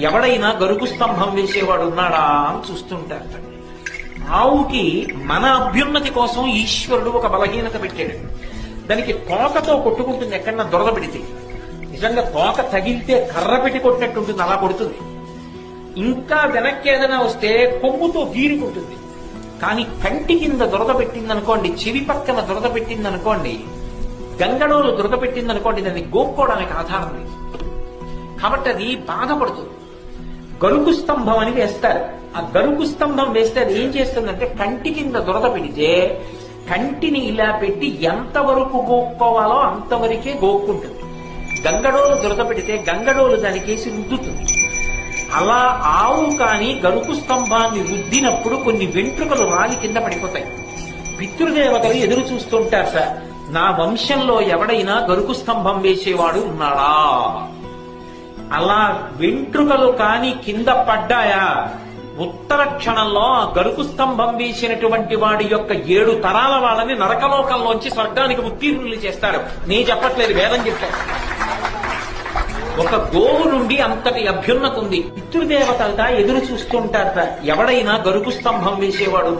ఎవడైనా గరుకు స్తంభం వేసేవాడు ఉన్నాడా అని చూస్తుంటారట. ఆవుకి మన అభ్యున్నతి కోసం ఈశ్వరుడు ఒక బలహీనత పెట్టాడు. దానికి తోకతో కొట్టుకుంటుంది ఎక్కడన్నా దొరద పెడితే. నిజంగా తోక తగిలితే కర్ర పెట్టి కొట్టినట్టు ఉంటుంది, అలా కొడుతుంది. ఇంకా వెనక్కి ఏదైనా వస్తే కొమ్ముతో గీరుకుంటుంది. కానీ కంటి కింద దురద పెట్టిందనుకోండి, చెవి పక్కన దురద పెట్టిందనుకోండి, గంగడోలు దురద పెట్టిందనుకోండి, దాన్ని గోక్కోవడానికి ఆధారం లేదు. కాబట్టి అది బాధపడుతుంది. గరుకు స్తంభం అని వేస్తారు. ఆ గరుకు స్తంభం వేస్తే అది ఏం చేస్తుందంటే కంటి కింద దురద పెడితే కంటిని ఇలా పెట్టి ఎంతవరకు గోక్కోవాలో అంతవరకే గోక్కుంటుంది. గంగడోలు దురద పెడితే గంగడోలు దానికేసి రుద్దుతుంది. అలా ఆవు కాని గరుకు స్తంభాన్ని రుద్దినప్పుడు కొన్ని వెంట్రుకలు రాలి కింద పడిపోతాయి. పితృదేవతలు ఎదురు చూస్తుంటారు, సార్ నా వంశంలో ఎవడైనా గరుకు స్తంభం వేసేవాడు ఉన్నాడా. అలా వెంట్రుకలు కాని కింద పడ్డాయా, ఉత్తర క్షణంలో ఆ గరుకు స్తంభం వేసినటువంటి వాడి యొక్క 7 తరాల వాళ్ళని నరకలోకంలోంచి స్వర్గానికి ఉత్తీర్ణులు చేస్తారు. నేను చెప్పట్లేదు, వేదం చెప్తాను. ఒక గోవు నుండి అంతటి అభ్యున్నతి ఉంది. పితృదేవతలట ఎదురు చూస్తుంటారట, ఎవడైనా గరుకు స్తంభం వేసేవాడు